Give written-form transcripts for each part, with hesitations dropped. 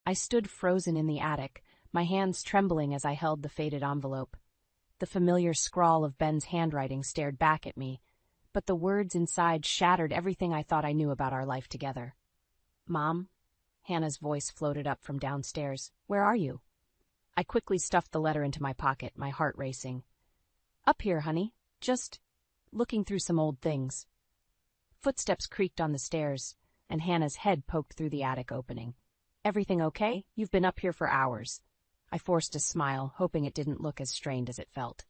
I stood frozen in the attic, my hands trembling as I held the faded envelope. The familiar scrawl of Ben's handwriting stared back at me, but the words inside shattered everything I thought I knew about our life together. "Mom?" Hannah's voice floated up from downstairs. "Where are you?" I quickly stuffed the letter into my pocket, my heart racing. "Up here, honey. Just looking through some old things." Footsteps creaked on the stairs, and Hannah's head poked through the attic opening. "Everything okay? You've been up here for hours." I forced a smile, hoping it didn't look as strained as it felt.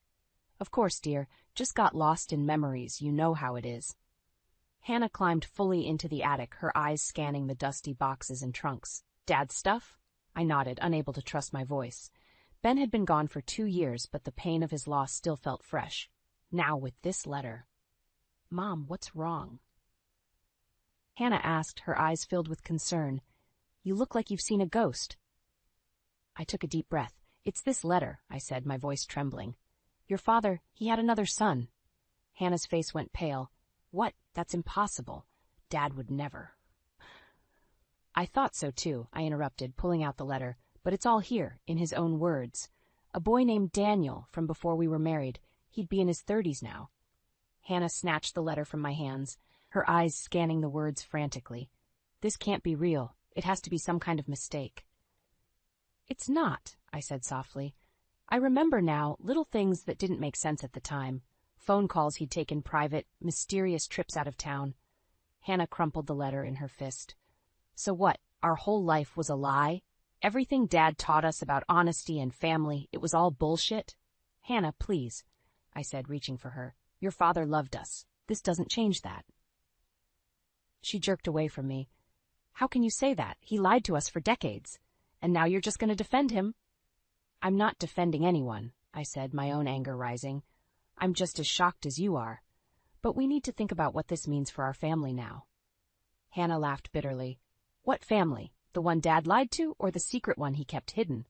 "Of course, dear. Just got lost in memories. You know how it is." Hannah climbed fully into the attic, her eyes scanning the dusty boxes and trunks. "Dad's stuff?" I nodded, unable to trust my voice. Ben had been gone for 2 years, but the pain of his loss still felt fresh. Now with this letter. "Mom, what's wrong?" Hannah asked, her eyes filled with concern. "You look like you've seen a ghost." I took a deep breath. "It's this letter," I said, my voice trembling. "Your father, he had another son." Hannah's face went pale. "What? That's impossible. Dad would never." "I thought so too," I interrupted, pulling out the letter, "but it's all here, in his own words. A boy named Daniel, from before we were married. He'd be in his 30s now." Hannah snatched the letter from my hands, her eyes scanning the words frantically. "This can't be real. It has to be some kind of mistake." "It's not," I said softly. "I remember now little things that didn't make sense at the time. Phone calls he'd taken private, mysterious trips out of town." Hannah crumpled the letter in her fist. "So what, our whole life was a lie? Everything Dad taught us about honesty and family, it was all bullshit?" "Hannah, please," I said, reaching for her. "Your father loved us. This doesn't change that." She jerked away from me. "How can you say that? He lied to us for decades. And now you're just going to defend him?" "I'm not defending anyone," I said, my own anger rising. "I'm just as shocked as you are. But we need to think about what this means for our family now." Hannah laughed bitterly. "What family? The one Dad lied to, or the secret one he kept hidden?"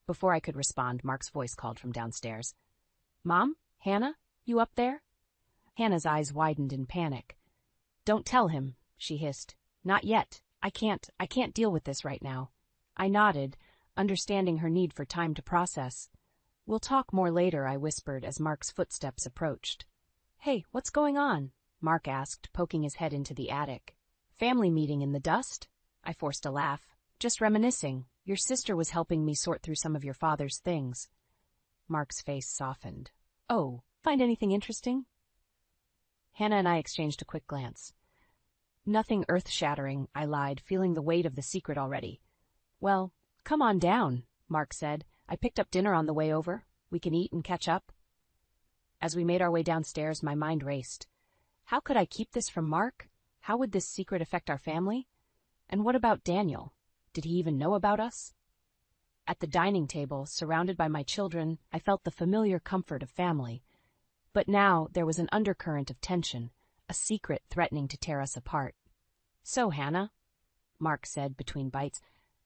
Before I could respond, Mark's voice called from downstairs. "Mom? Hannah? You up there?" Hannah's eyes widened in panic. "Don't tell him," she hissed. "Not yet. I can't deal with this right now." I nodded, understanding her need for time to process. "We'll talk more later," I whispered as Mark's footsteps approached. "Hey, what's going on?" Mark asked, poking his head into the attic. "Family meeting in the dust?" I forced a laugh. "Just reminiscing. Your sister was helping me sort through some of your father's things." Mark's face softened. "Oh, find anything interesting?" Hannah and I exchanged a quick glance. "Nothing earth-shattering," I lied, feeling the weight of the secret already. "Well, come on down," Mark said. "I picked up dinner on the way over. We can eat and catch up." As we made our way downstairs, my mind raced. How could I keep this from Mark? How would this secret affect our family? And what about Daniel? Did he even know about us? At the dining table, surrounded by my children, I felt the familiar comfort of family. But now there was an undercurrent of tension, a secret threatening to tear us apart. "So, Hannah," Mark said between bites,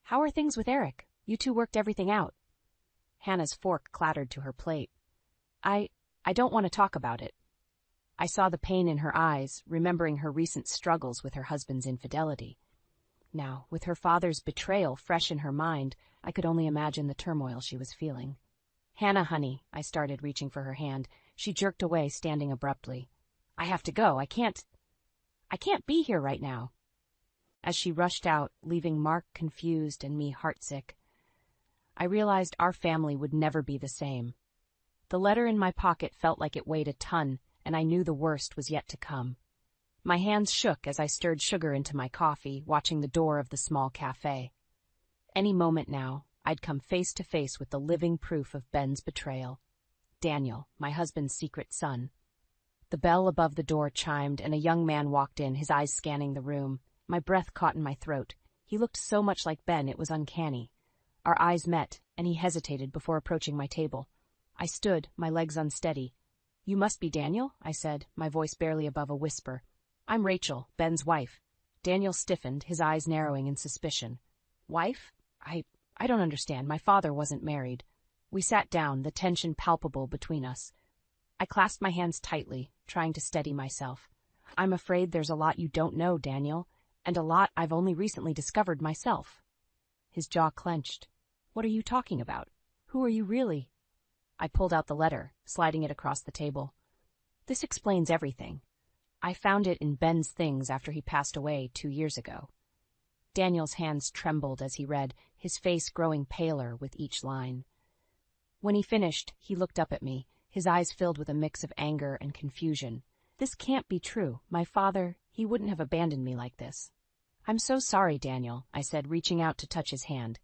"how are things with Eric? You two worked everything out." Hannah's fork clattered to her plate. I don't want to talk about it." I saw the pain in her eyes, remembering her recent struggles with her husband's infidelity. Now, with her father's betrayal fresh in her mind, I could only imagine the turmoil she was feeling. "Hannah, honey," I started, reaching for her hand. She jerked away, standing abruptly. "I have to go. I can't be here right now." As she rushed out, leaving Mark confused and me heartsick, I realized our family would never be the same. The letter in my pocket felt like it weighed a ton, and I knew the worst was yet to come. My hands shook as I stirred sugar into my coffee, watching the door of the small cafe. Any moment now, I'd come face to face with the living proof of Ben's betrayal. Daniel, my husband's secret son. The bell above the door chimed, and a young man walked in, his eyes scanning the room. My breath caught in my throat. He looked so much like Ben, it was uncanny. Our eyes met, and he hesitated before approaching my table. I stood, my legs unsteady. "You must be Daniel," I said, my voice barely above a whisper. "I'm Rachel, Ben's wife." Daniel stiffened, his eyes narrowing in suspicion. "Wife? I don't understand. My father wasn't married." We sat down, the tension palpable between us. I clasped my hands tightly, trying to steady myself. "I'm afraid there's a lot you don't know, Daniel, and a lot I've only recently discovered myself." his jaw clenched. What are you talking about? Who are you really? I pulled out the letter, sliding it across the table. This explains everything. I found it in Ben's things after he passed away 2 years ago. Daniel's hands trembled as he read, his face growing paler with each line. When he finished, he looked up at me, his eyes filled with a mix of anger and confusion. This can't be true. My father, he wouldn't have abandoned me like this. I'm so sorry, Daniel, I said, reaching out to touch his hand.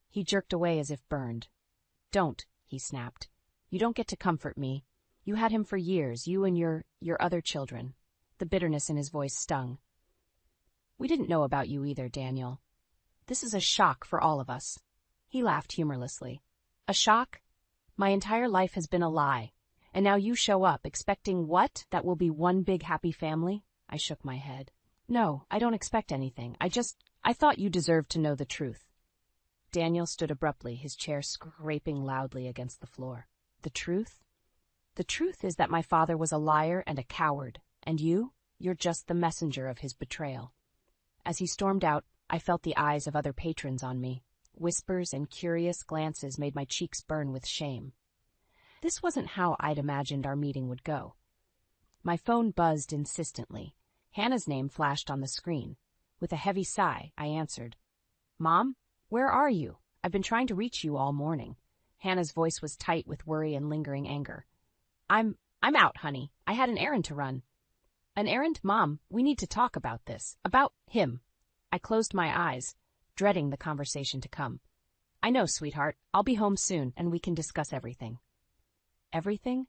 He jerked away as if burned. Don't, he snapped. You don't get to comfort me. You had him for years, you and your other children. The bitterness in his voice stung. We didn't know about you either, Daniel. This is a shock for all of us. He laughed humorlessly. A shock? My entire life has been a lie. And now you show up, expecting what? That we'll be one big happy family? I shook my head. No, I don't expect anything. I thought you deserved to know the truth. Daniel stood abruptly, his chair scraping loudly against the floor. The truth? The truth is that my father was a liar and a coward, and you're just the messenger of his betrayal. As he stormed out, I felt the eyes of other patrons on me. Whispers and curious glances made my cheeks burn with shame. This wasn't how I'd imagined our meeting would go. My phone buzzed insistently. Hannah's name flashed on the screen. With a heavy sigh, I answered. Mom, where are you? I've been trying to reach you all morning. Hannah's voice was tight with worry and lingering anger. I'm out, honey. I had an errand to run. An errand? Mom, we need to talk about this. About him. I closed my eyes, dreading the conversation to come. I know, sweetheart. I'll be home soon, and we can discuss everything. Everything?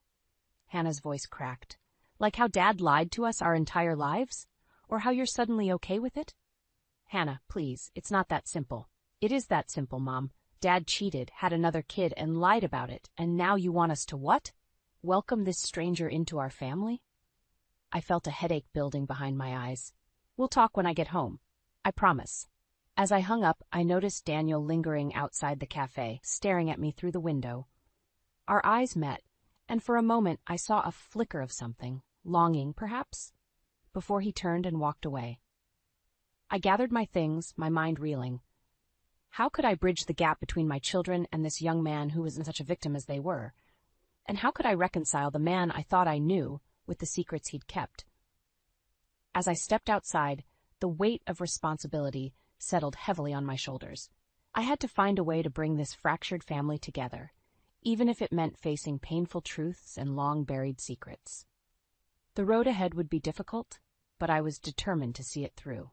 Hannah's voice cracked. Like how Dad lied to us our entire lives? Or how you're suddenly okay with it? Hannah, please, it's not that simple. It is that simple, Mom. Dad cheated, had another kid, and lied about it, and now you want us to what? Welcome this stranger into our family? I felt a headache building behind my eyes. We'll talk when I get home. I promise. As I hung up, I noticed Daniel lingering outside the cafe, staring at me through the window. Our eyes met, and for a moment I saw a flicker of something, longing perhaps, before he turned and walked away. I gathered my things, my mind reeling. How could I bridge the gap between my children and this young man who wasn't such a victim as they were? And how could I reconcile the man I thought I knew with the secrets he'd kept? As I stepped outside, the weight of responsibility settled heavily on my shoulders. I had to find a way to bring this fractured family together, even if it meant facing painful truths and long-buried secrets. The road ahead would be difficult, but I was determined to see it through.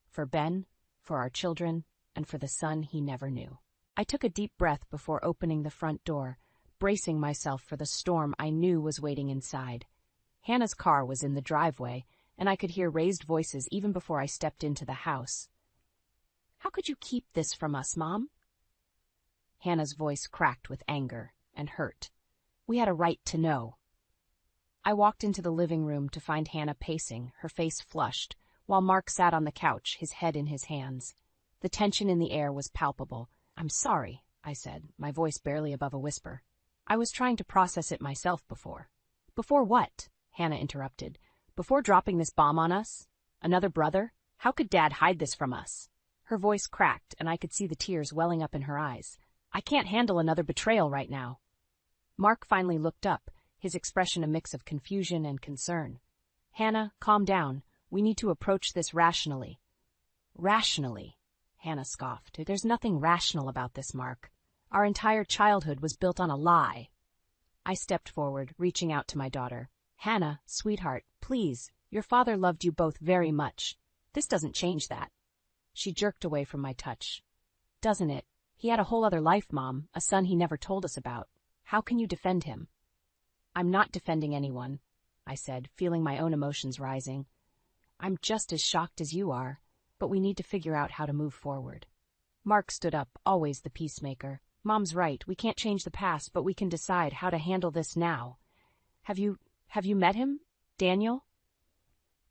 For Ben, for our children, and for the son he never knew. I took a deep breath before opening the front door, bracing myself for the storm I knew was waiting inside. Hannah's car was in the driveway, and I could hear raised voices even before I stepped into the house. How could you keep this from us, Mom? Hannah's voice cracked with anger and hurt. We had a right to know. I walked into the living room to find Hannah pacing, her face flushed, while Mark sat on the couch, his head in his hands. The tension in the air was palpable. I'm sorry, I said, my voice barely above a whisper. I was trying to process it myself before. Before what? Hannah interrupted. Before dropping this bomb on us? Another brother? How could Dad hide this from us? Her voice cracked, and I could see the tears welling up in her eyes. I can't handle another betrayal right now. Mark finally looked up, his expression a mix of confusion and concern. Hannah, calm down. We need to approach this rationally. Rationally? Hannah scoffed. There's nothing rational about this, Mark. Our entire childhood was built on a lie. I stepped forward, reaching out to my daughter. Hannah, sweetheart, please. Your father loved you both very much. This doesn't change that. She jerked away from my touch. Doesn't it? He had a whole other life, Mom, a son he never told us about. How can you defend him? I'm not defending anyone, I said, feeling my own emotions rising. I'm just as shocked as you are, but we need to figure out how to move forward. Mark stood up, always the peacemaker. Mom's right, we can't change the past, but we can decide how to handle this now. Have you met him, Daniel?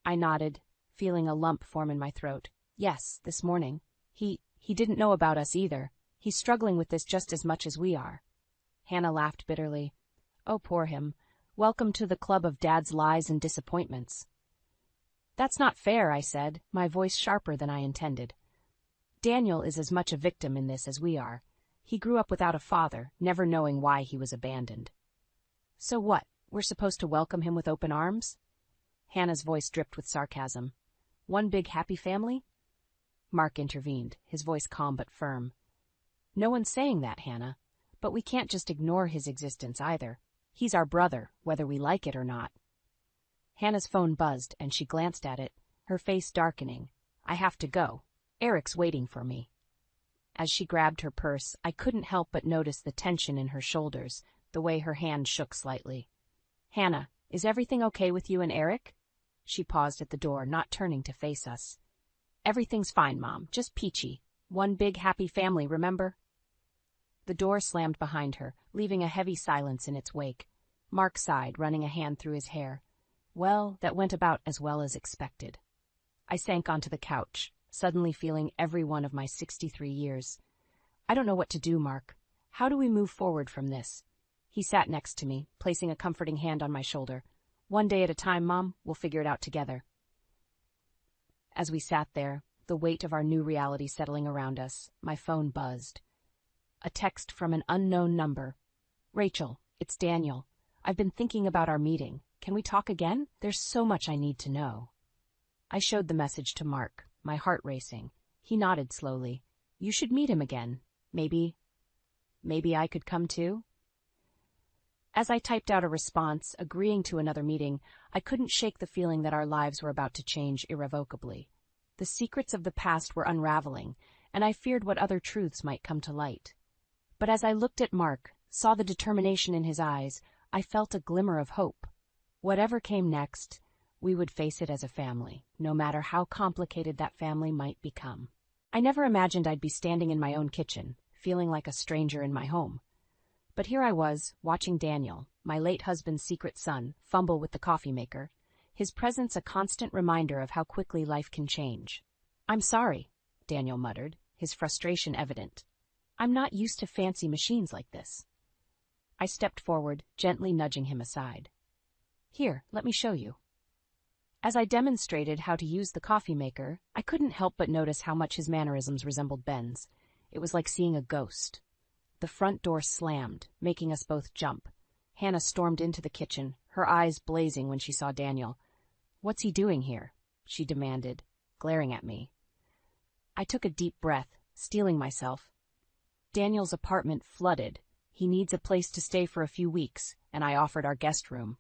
I nodded, feeling a lump form in my throat. Yes, this morning. He didn't know about us either. He's struggling with this just as much as we are. Hannah laughed bitterly. Oh, poor him. Welcome to the club of Dad's lies and disappointments. That's not fair, I said, my voice sharper than I intended. Daniel is as much a victim in this as we are. He grew up without a father, never knowing why he was abandoned. So what? We're supposed to welcome him with open arms? Hannah's voice dripped with sarcasm. One big happy family? Mark intervened, his voice calm but firm. No one's saying that, Hannah. But we can't just ignore his existence either. He's our brother, whether we like it or not. Hannah's phone buzzed, and she glanced at it, her face darkening. I have to go. Eric's waiting for me. As she grabbed her purse, I couldn't help but notice the tension in her shoulders, the way her hand shook slightly. Hannah, is everything okay with you and Eric? She paused at the door, not turning to face us. Everything's fine, Mom, just peachy. One big happy family, remember? The door slammed behind her, leaving a heavy silence in its wake. Mark sighed, running a hand through his hair. Well, that went about as well as expected. I sank onto the couch, suddenly feeling every one of my 63 years. I don't know what to do, Mark. How do we move forward from this? He sat next to me, placing a comforting hand on my shoulder. One day at a time, Mom, we'll figure it out together. As we sat there, the weight of our new reality settling around us, my phone buzzed. A text from an unknown number. Rachel, it's Daniel. I've been thinking about our meeting. Can we talk again? There's so much I need to know. I showed the message to Mark, my heart racing. He nodded slowly. You should meet him again. Maybe I could come too? As I typed out a response, agreeing to another meeting, I couldn't shake the feeling that our lives were about to change irrevocably. The secrets of the past were unraveling, and I feared what other truths might come to light. But as I looked at Mark, saw the determination in his eyes, I felt a glimmer of hope. Whatever came next, we would face it as a family, no matter how complicated that family might become. I never imagined I'd be standing in my own kitchen, feeling like a stranger in my home. But here I was, watching Daniel, my late husband's secret son, fumble with the coffee maker, his presence a constant reminder of how quickly life can change. I'm sorry, Daniel muttered, his frustration evident. I'm not used to fancy machines like this. I stepped forward, gently nudging him aside. Here, let me show you. As I demonstrated how to use the coffee maker, I couldn't help but notice how much his mannerisms resembled Ben's. It was like seeing a ghost. The front door slammed, making us both jump. Hannah stormed into the kitchen, her eyes blazing when she saw Daniel. What's he doing here? She demanded, glaring at me. I took a deep breath, steeling myself. Daniel's apartment flooded. He needs a place to stay for a few weeks, and I offered our guest room.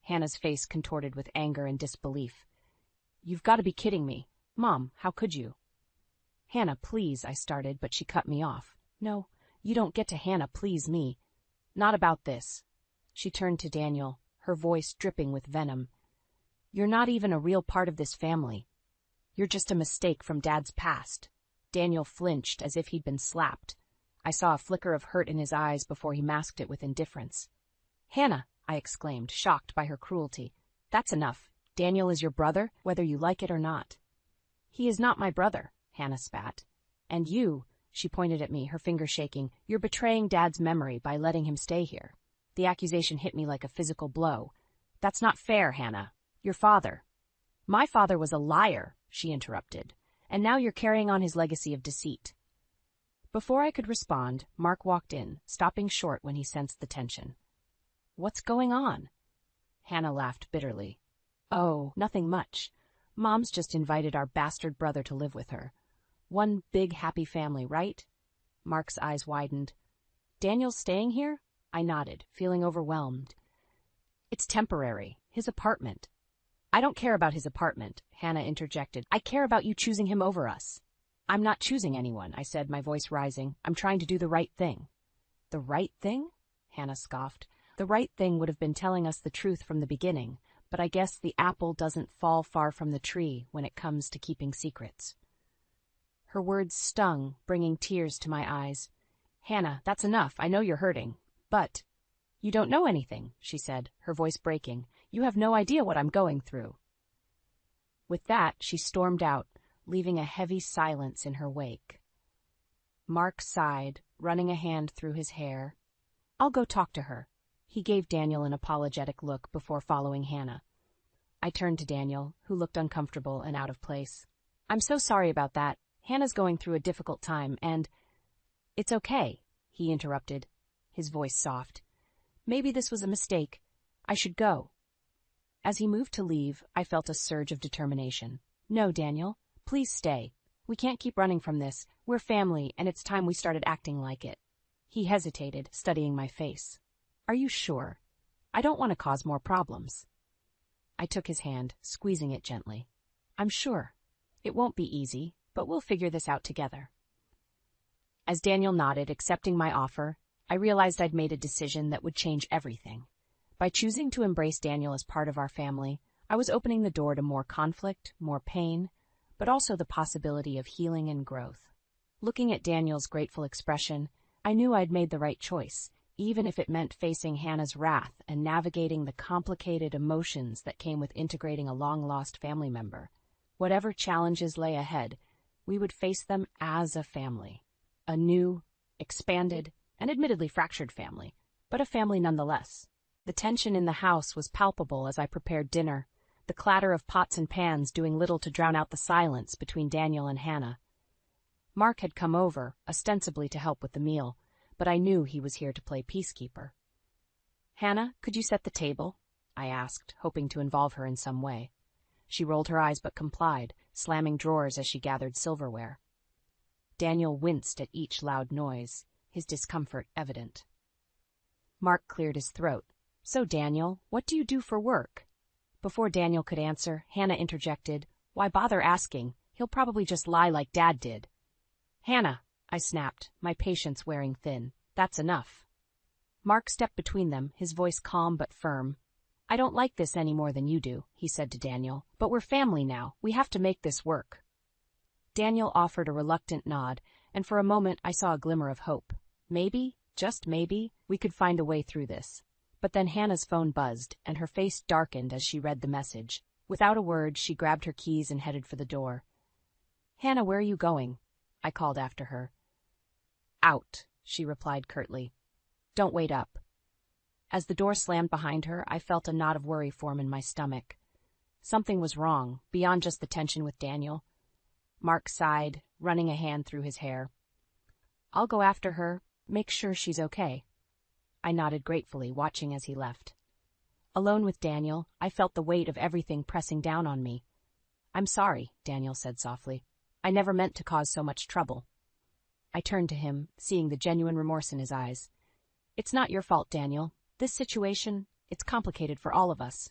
Hannah's face contorted with anger and disbelief. You've got to be kidding me. Mom, how could you? Hannah, please, I started, but she cut me off. No, you don't get to Hannah, please me. Not about this. She turned to Daniel, her voice dripping with venom. You're not even a real part of this family. You're just a mistake from Dad's past. Daniel flinched as if he'd been slapped. I saw a flicker of hurt in his eyes before he masked it with indifference. Hannah, I exclaimed, shocked by her cruelty. That's enough. Daniel is your brother, whether you like it or not. He is not my brother, Hannah spat. And you, she pointed at me, her finger shaking, you're betraying Dad's memory by letting him stay here. The accusation hit me like a physical blow. That's not fair, Hannah. Your father. My father was a liar, she interrupted, and now you're carrying on his legacy of deceit. Before I could respond, Mark walked in, stopping short when he sensed the tension. What's going on? Hannah laughed bitterly. Oh, nothing much. Mom's just invited our bastard brother to live with her. One big happy family, right? Mark's eyes widened. Daniel's staying here? I nodded, feeling overwhelmed. It's temporary. His apartment. I don't care about his apartment, Hannah interjected. I care about you choosing him over us. I'm not choosing anyone, I said, my voice rising. I'm trying to do the right thing. The right thing? Hannah scoffed. The right thing would have been telling us the truth from the beginning, but I guess the apple doesn't fall far from the tree when it comes to keeping secrets. Her words stung, bringing tears to my eyes. Hannah, that's enough. I know you're hurting. But you don't know anything, she said, her voice breaking. You have no idea what I'm going through. With that, she stormed out, leaving a heavy silence in her wake. Mark sighed, running a hand through his hair. I'll go talk to her. He gave Daniel an apologetic look before following Hannah. I turned to Daniel, who looked uncomfortable and out of place. I'm so sorry about that. Hannah's going through a difficult time, and— It's okay, he interrupted, his voice soft. Maybe this was a mistake. I should go. As he moved to leave, I felt a surge of determination. No, Daniel, please stay. We can't keep running from this. We're family, and it's time we started acting like it. He hesitated, studying my face. Are you sure? I don't want to cause more problems. I took his hand, squeezing it gently. I'm sure. It won't be easy, but we'll figure this out together. As Daniel nodded, accepting my offer, I realized I'd made a decision that would change everything. By choosing to embrace Daniel as part of our family, I was opening the door to more conflict, more pain, but also the possibility of healing and growth. Looking at Daniel's grateful expression, I knew I'd made the right choice, even if it meant facing Hannah's wrath and navigating the complicated emotions that came with integrating a long-lost family member. Whatever challenges lay ahead, we would face them as a family. A new, expanded, and admittedly fractured family, but a family nonetheless. The tension in the house was palpable as I prepared dinner, the clatter of pots and pans doing little to drown out the silence between Daniel and Hannah. Mark had come over, ostensibly to help with the meal, but I knew he was here to play peacekeeper. Hannah, could you set the table? I asked, hoping to involve her in some way. She rolled her eyes but complied, slamming drawers as she gathered silverware. Daniel winced at each loud noise, his discomfort evident. Mark cleared his throat. So, Daniel, what do you do for work? Before Daniel could answer, Hannah interjected, Why bother asking? He'll probably just lie like Dad did. Hannah, I snapped, my patience wearing thin. That's enough. Mark stepped between them, his voice calm but firm. I don't like this any more than you do, he said to Daniel, but we're family now. We have to make this work. Daniel offered a reluctant nod, and for a moment I saw a glimmer of hope. Maybe, just maybe, we could find a way through this. But then Hannah's phone buzzed, and her face darkened as she read the message. Without a word, she grabbed her keys and headed for the door. Hannah, where are you going? I called after her. Out, she replied curtly. Don't wait up. As the door slammed behind her, I felt a knot of worry form in my stomach. Something was wrong, beyond just the tension with Daniel. Mark sighed, running a hand through his hair. I'll go after her, make sure she's okay. I nodded gratefully, watching as he left. Alone with Daniel, I felt the weight of everything pressing down on me. I'm sorry, Daniel said softly. I never meant to cause so much trouble. I turned to him, seeing the genuine remorse in his eyes. It's not your fault, Daniel. This situation, it's complicated for all of us.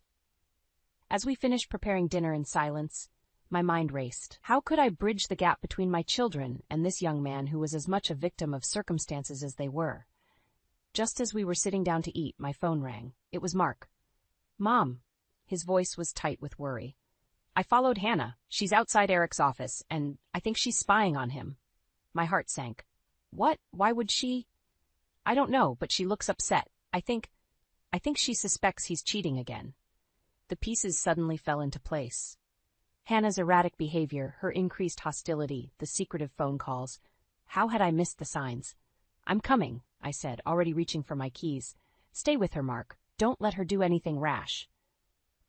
As we finished preparing dinner in silence, my mind raced. How could I bridge the gap between my children and this young man who was as much a victim of circumstances as they were? Just as we were sitting down to eat, my phone rang. It was Mark. Mom. His voice was tight with worry. I followed Hannah. She's outside Eric's office, and I think she's spying on him. My heart sank. What? Why would she? I don't know, but she looks upset. I think she suspects he's cheating again. The pieces suddenly fell into place. Hannah's erratic behavior, her increased hostility, the secretive phone calls. How had I missed the signs? I'm coming, I said, already reaching for my keys. Stay with her, Mark. Don't let her do anything rash.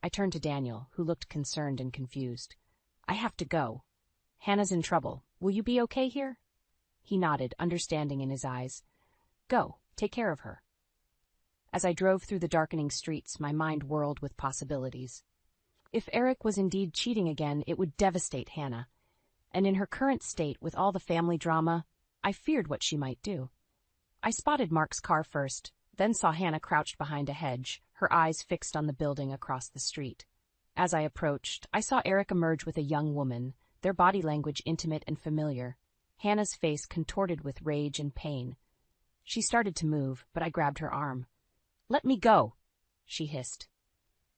I turned to Daniel, who looked concerned and confused. I have to go. Hannah's in trouble. Will you be okay here? He nodded, understanding in his eyes. Go, take care of her. As I drove through the darkening streets, my mind whirled with possibilities. If Eric was indeed cheating again, it would devastate Hannah. And in her current state, with all the family drama, I feared what she might do. I spotted Mark's car first, then saw Hannah crouched behind a hedge, her eyes fixed on the building across the street. As I approached, I saw Eric emerge with a young woman, their body language intimate and familiar, Hannah's face contorted with rage and pain. She started to move, but I grabbed her arm. Let me go, she hissed.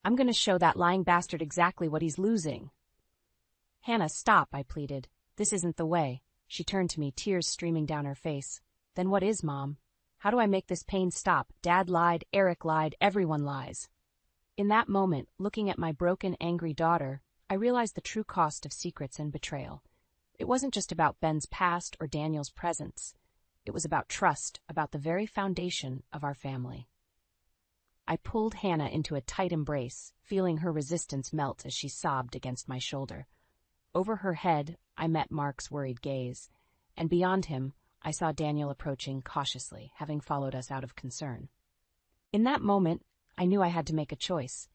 I'm going to show that lying bastard exactly what he's losing. Hannah, stop, I pleaded. This isn't the way. She turned to me, tears streaming down her face. Then what is, Mom? How do I make this pain stop? Dad lied, Eric lied, everyone lies. In that moment, looking at my broken, angry daughter, I realized the true cost of secrets and betrayal. It wasn't just about Ben's past or Daniel's presence. It was about trust, about the very foundation of our family. I pulled Hannah into a tight embrace, feeling her resistance melt as she sobbed against my shoulder. Over her head, I met Mark's worried gaze, and beyond him, I saw Daniel approaching cautiously, having followed us out of concern. In that moment, I knew I had to make a choice.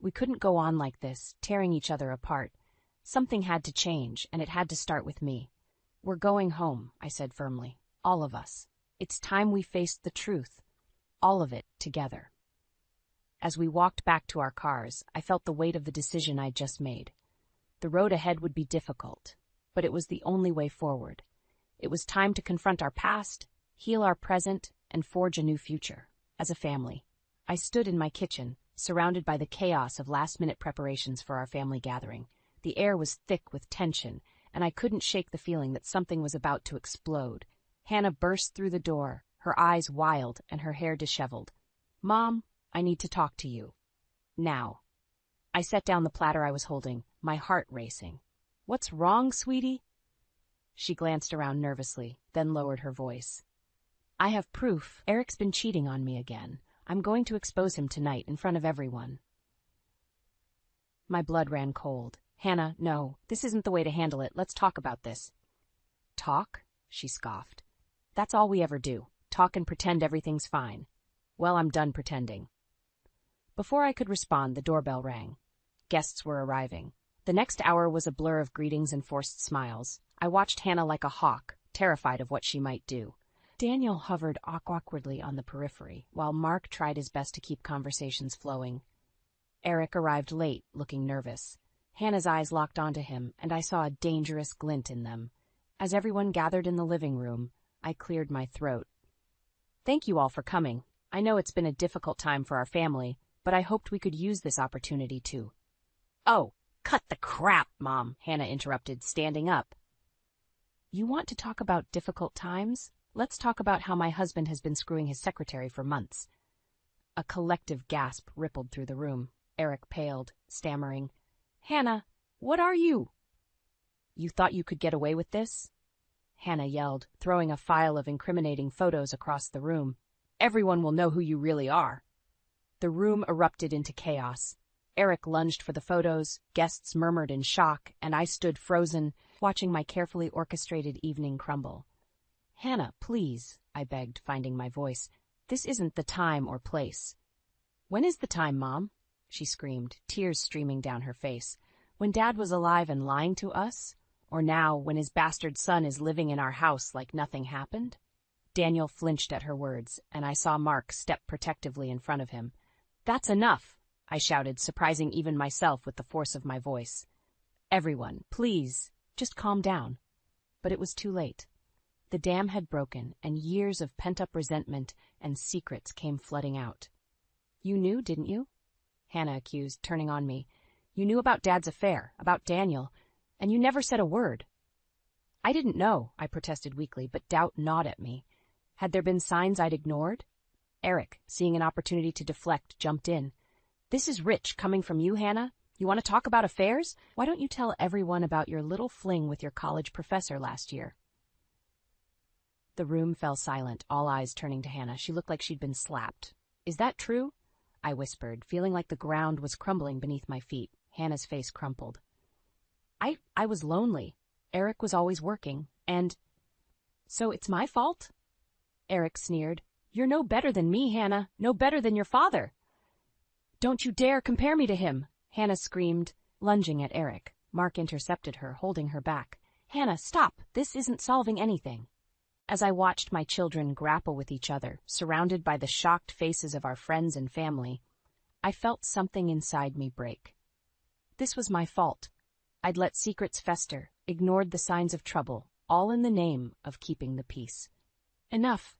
We couldn't go on like this, tearing each other apart. Something had to change, and it had to start with me. "We're going home," I said firmly. "All of us. It's time we faced the truth. All of it together." As we walked back to our cars, I felt the weight of the decision I'd just made. The road ahead would be difficult, but it was the only way forward. It was time to confront our past, heal our present, and forge a new future. As a family, I stood in my kitchen, surrounded by the chaos of last-minute preparations for our family gathering. The air was thick with tension, and I couldn't shake the feeling that something was about to explode. Hannah burst through the door, her eyes wild and her hair disheveled. "Mom, I need to talk to you. Now." I set down the platter I was holding, my heart racing. "What's wrong, sweetie?" She glanced around nervously, then lowered her voice. "I have proof. Eric's been cheating on me again. I'm going to expose him tonight in front of everyone." My blood ran cold. "Hannah, no, this isn't the way to handle it. Let's talk about this." "Talk?" she scoffed. "That's all we ever do. Talk and pretend everything's fine." "Well, I'm done pretending." Before I could respond, the doorbell rang. Guests were arriving. The next hour was a blur of greetings and forced smiles. I watched Hannah like a hawk, terrified of what she might do. Daniel hovered awkwardly on the periphery, while Mark tried his best to keep conversations flowing. Eric arrived late, looking nervous. Hannah's eyes locked onto him, and I saw a dangerous glint in them. As everyone gathered in the living room, I cleared my throat. "Thank you all for coming. I know it's been a difficult time for our family, but I hoped we could use this opportunity to—" "Oh, cut the crap, Mom," Hannah interrupted, standing up. "You want to talk about difficult times? Let's talk about how my husband has been screwing his secretary for months." A collective gasp rippled through the room. Eric paled, stammering, "Hannah, what are you?" "You thought you could get away with this?" Hannah yelled, throwing a file of incriminating photos across the room. "Everyone will know who you really are." The room erupted into chaos. Eric lunged for the photos, guests murmured in shock, and I stood frozen, watching my carefully orchestrated evening crumble. "Hannah, please," I begged, finding my voice. "This isn't the time or place." "When is the time, Mom?" she screamed, tears streaming down her face. "When Dad was alive and lying to us? Or now, when his bastard son is living in our house like nothing happened?" Daniel flinched at her words, and I saw Mark step protectively in front of him. "That's enough," I shouted, surprising even myself with the force of my voice. "Everyone, please, just calm down." But it was too late. The dam had broken, and years of pent-up resentment and secrets came flooding out. "You knew, didn't you?" Hannah accused, turning on me. "You knew about Dad's affair, about Daniel, and you never said a word." "I didn't know," I protested weakly, but doubt gnawed at me. Had there been signs I'd ignored? Eric, seeing an opportunity to deflect, jumped in. "This is rich coming from you, Hannah. You want to talk about affairs? Why don't you tell everyone about your little fling with your college professor last year?" The room fell silent, all eyes turning to Hannah. She looked like she'd been slapped. "Is that true?" I whispered, feeling like the ground was crumbling beneath my feet. Hannah's face crumpled. I was lonely. Eric was always working, and... So it's my fault?" Eric sneered. "You're no better than me, Hannah. No better than your father." "Don't you dare compare me to him!" Hannah screamed, lunging at Eric. Mark intercepted her, holding her back. "Hannah, stop! This isn't solving anything." As I watched my children grapple with each other, surrounded by the shocked faces of our friends and family, I felt something inside me break. This was my fault. I'd let secrets fester, ignored the signs of trouble, all in the name of keeping the peace. Enough.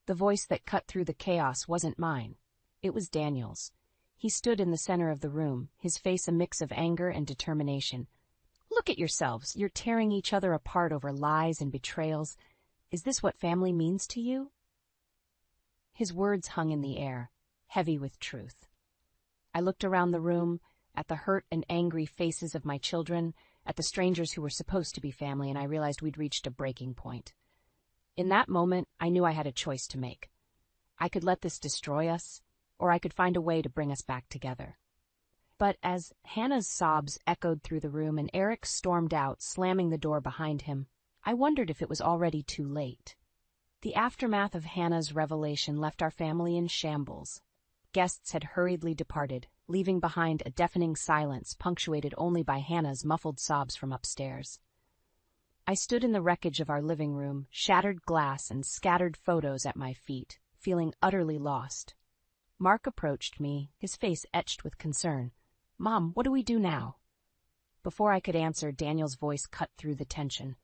The voice that cut through the chaos wasn't mine. It was Daniel's. He stood in the center of the room, his face a mix of anger and determination. "Look at yourselves. You're tearing each other apart over lies and betrayals. Is this what family means to you?" His words hung in the air, heavy with truth. I looked around the room, at the hurt and angry faces of my children, at the strangers who were supposed to be family, and I realized we'd reached a breaking point. In that moment, I knew I had a choice to make. I could let this destroy us, or I could find a way to bring us back together. But as Hannah's sobs echoed through the room and Eric stormed out, slamming the door behind him, I wondered if it was already too late. The aftermath of Hannah's revelation left our family in shambles. Guests had hurriedly departed, leaving behind a deafening silence punctuated only by Hannah's muffled sobs from upstairs. I stood in the wreckage of our living room, shattered glass and scattered photos at my feet, feeling utterly lost. Mark approached me, his face etched with concern. "Mom, what do we do now?" Before I could answer, Daniel's voice cut through the tension.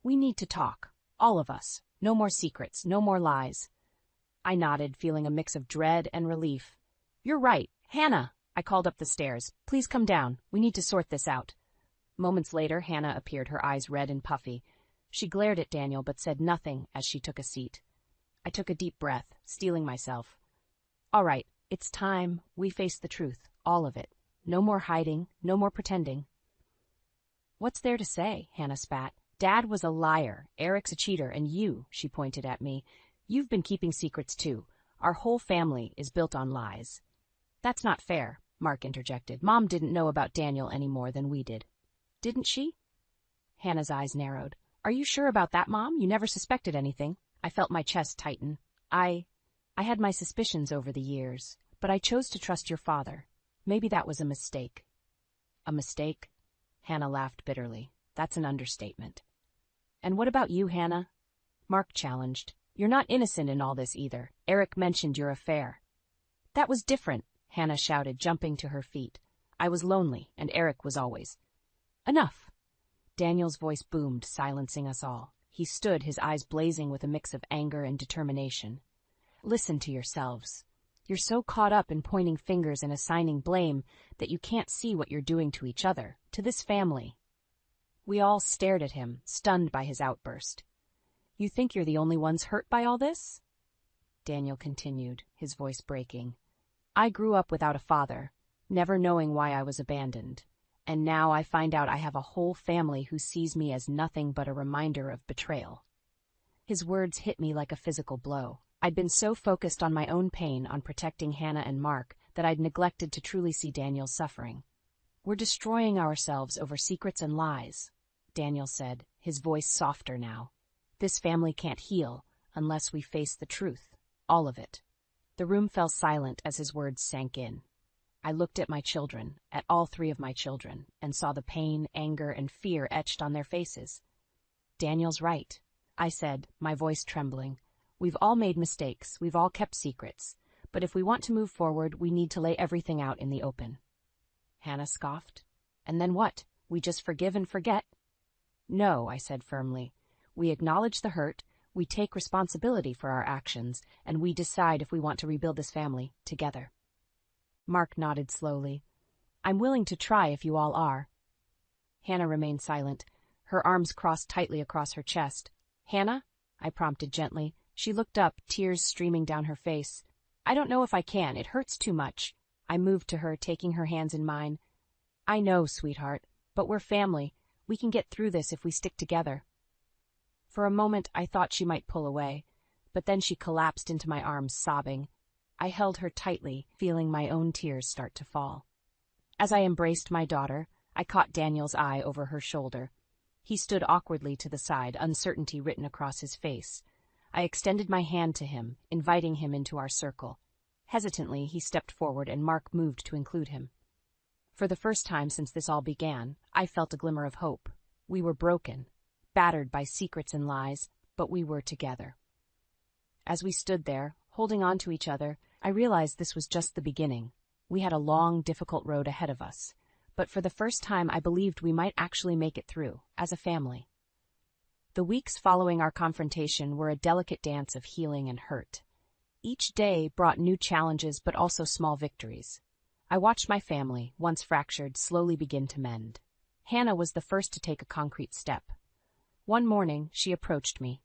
"We need to talk. All of us. No more secrets, no more lies." I nodded, feeling a mix of dread and relief. "You're right. Hannah!" I called up the stairs. "Please come down. We need to sort this out." Moments later, Hannah appeared, her eyes red and puffy. She glared at Daniel but said nothing as she took a seat. I took a deep breath, steeling myself. "All right, it's time we face the truth, all of it. No more hiding, no more pretending." "What's there to say?" Hannah spat. "Dad was a liar, Eric's a cheater, and you," she pointed at me, "you've been keeping secrets too. Our whole family is built on lies." "That's not fair," Mark interjected. "Mom didn't know about Daniel any more than we did." "Didn't she?" Hannah's eyes narrowed. "Are you sure about that, Mom? You never suspected anything." I felt my chest tighten. I had my suspicions over the years, but I chose to trust your father. Maybe that was a mistake." "A mistake?" Hannah laughed bitterly. "That's an understatement." "And what about you, Hannah?" Mark challenged. "You're not innocent in all this either. Eric mentioned your affair." "That was different," Hannah shouted, jumping to her feet. "I was lonely, and Eric was always." "Enough!" Daniel's voice boomed, silencing us all. He stood, his eyes blazing with a mix of anger and determination. "Listen to yourselves. You're so caught up in pointing fingers and assigning blame that you can't see what you're doing to each other, to this family." We all stared at him, stunned by his outburst. "You think you're the only ones hurt by all this?" Daniel continued, his voice breaking. "I grew up without a father, never knowing why I was abandoned. And now I find out I have a whole family who sees me as nothing but a reminder of betrayal." His words hit me like a physical blow. I'd been so focused on my own pain, on protecting Hannah and Mark, that I'd neglected to truly see Daniel's suffering. "We're destroying ourselves over secrets and lies," Daniel said, his voice softer now. "This family can't heal unless we face the truth, all of it." The room fell silent as his words sank in. I looked at my children, at all three of my children, and saw the pain, anger, and fear etched on their faces. "Daniel's right," I said, my voice trembling. "We've all made mistakes, we've all kept secrets, but if we want to move forward, we need to lay everything out in the open." Hannah scoffed. "And then what? We just forgive and forget?" "No," I said firmly. "We acknowledge the hurt, we take responsibility for our actions, and we decide if we want to rebuild this family together." Mark nodded slowly. "I'm willing to try if you all are." Hannah remained silent, her arms crossed tightly across her chest. "Hannah?" I prompted gently. She looked up, tears streaming down her face. "I don't know if I can. It hurts too much." I moved to her, taking her hands in mine. "I know, sweetheart, but we're family. We can get through this if we stick together." For a moment, I thought she might pull away, but then she collapsed into my arms, sobbing. I held her tightly, feeling my own tears start to fall. As I embraced my daughter, I caught Daniel's eye over her shoulder. He stood awkwardly to the side, uncertainty written across his face. I extended my hand to him, inviting him into our circle. Hesitantly, he stepped forward and Mark moved to include him. For the first time since this all began, I felt a glimmer of hope. We were broken, battered by secrets and lies, but we were together. As we stood there, holding on to each other, I realized this was just the beginning. We had a long, difficult road ahead of us, but for the first time I believed we might actually make it through, as a family. The weeks following our confrontation were a delicate dance of healing and hurt. Each day brought new challenges but also small victories. I watched my family, once fractured, slowly begin to mend. Hannah was the first to take a concrete step. One morning, she approached me,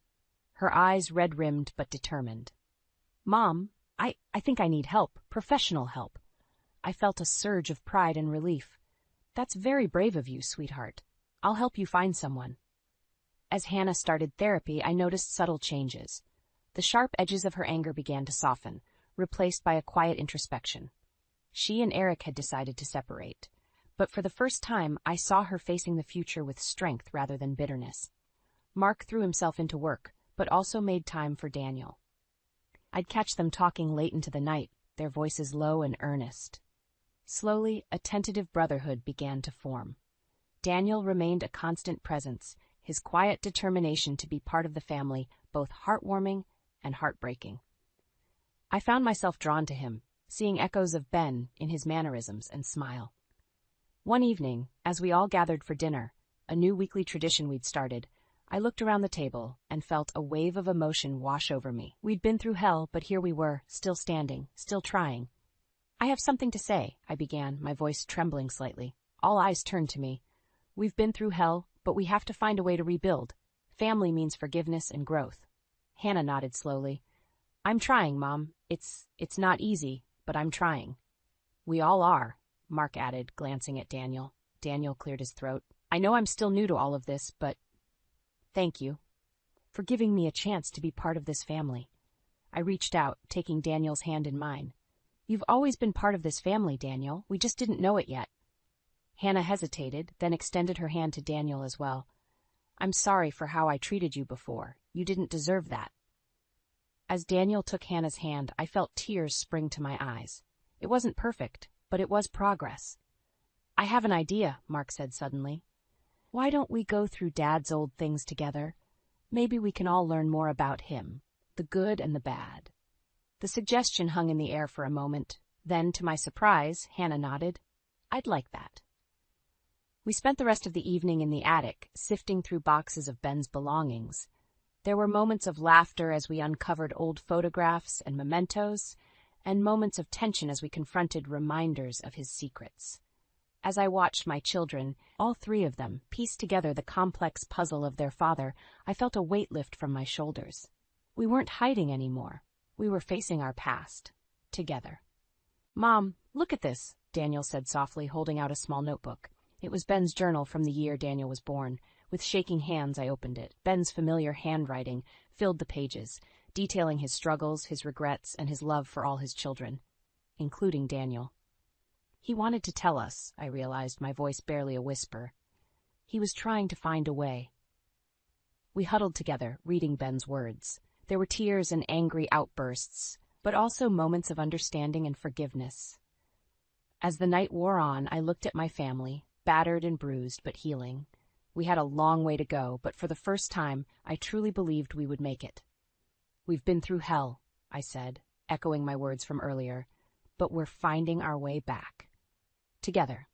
her eyes red-rimmed but determined. "Mom, I think I need help, professional help." I felt a surge of pride and relief. "That's very brave of you, sweetheart. I'll help you find someone." As Hannah started therapy, I noticed subtle changes. The sharp edges of her anger began to soften, replaced by a quiet introspection. She and Eric had decided to separate. But for the first time, I saw her facing the future with strength rather than bitterness. Mark threw himself into work, but also made time for Daniel. I'd catch them talking late into the night, their voices low and earnest. Slowly, a tentative brotherhood began to form. Daniel remained a constant presence, his quiet determination to be part of the family, both heartwarming and heartbreaking. I found myself drawn to him, seeing echoes of Ben in his mannerisms and smile. One evening, as we all gathered for dinner, a new weekly tradition we'd started, I looked around the table and felt a wave of emotion wash over me. We'd been through hell, but here we were, still standing, still trying. "I have something to say," I began, my voice trembling slightly. All eyes turned to me. "We've been through hell, but we have to find a way to rebuild. Family means forgiveness and growth." Hannah nodded slowly. "I'm trying, Mom. It's not easy, but I'm trying." "We all are," Mark added, glancing at Daniel. Daniel cleared his throat. "I know I'm still new to all of this, but thank you for giving me a chance to be part of this family." I reached out, taking Daniel's hand in mine. "You've always been part of this family, Daniel. We just didn't know it yet." Hannah hesitated, then extended her hand to Daniel as well. "I'm sorry for how I treated you before. You didn't deserve that." As Daniel took Hannah's hand, I felt tears spring to my eyes. It wasn't perfect, but it was progress. "I have an idea," Mark said suddenly. "Why don't we go through Dad's old things together? Maybe we can all learn more about him, the good and the bad." The suggestion hung in the air for a moment. Then, to my surprise, Hannah nodded. "I'd like that." We spent the rest of the evening in the attic, sifting through boxes of Ben's belongings. There were moments of laughter as we uncovered old photographs and mementos, and moments of tension as we confronted reminders of his secrets. As I watched my children, all three of them, piece together the complex puzzle of their father, I felt a weight lift from my shoulders. We weren't hiding anymore. We were facing our past, together. "Mom, look at this," Daniel said softly, holding out a small notebook. It was Ben's journal from the year Daniel was born. With shaking hands, I opened it. Ben's familiar handwriting filled the pages, detailing his struggles, his regrets, and his love for all his children, including Daniel. He wanted to tell us, I realized, my voice barely a whisper. He was trying to find a way. We huddled together, reading Ben's words. There were tears and angry outbursts, but also moments of understanding and forgiveness. As the night wore on, I looked at my family, battered and bruised, but healing. We had a long way to go, but for the first time, I truly believed we would make it. "We've been through hell," I said, echoing my words from earlier, "but we're finding our way back. Together."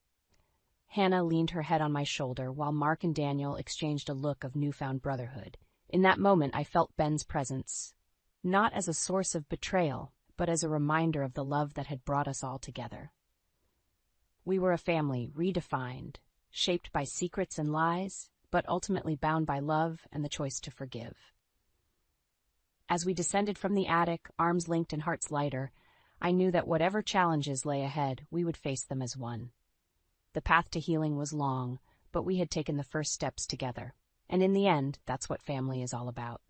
Hannah leaned her head on my shoulder while Mark and Daniel exchanged a look of newfound brotherhood. In that moment, I felt Ben's presence, not as a source of betrayal, but as a reminder of the love that had brought us all together. We were a family redefined, shaped by secrets and lies, but ultimately bound by love and the choice to forgive. As we descended from the attic, arms linked and hearts lighter, I knew that whatever challenges lay ahead, we would face them as one. The path to healing was long, but we had taken the first steps together. And in the end, that's what family is all about.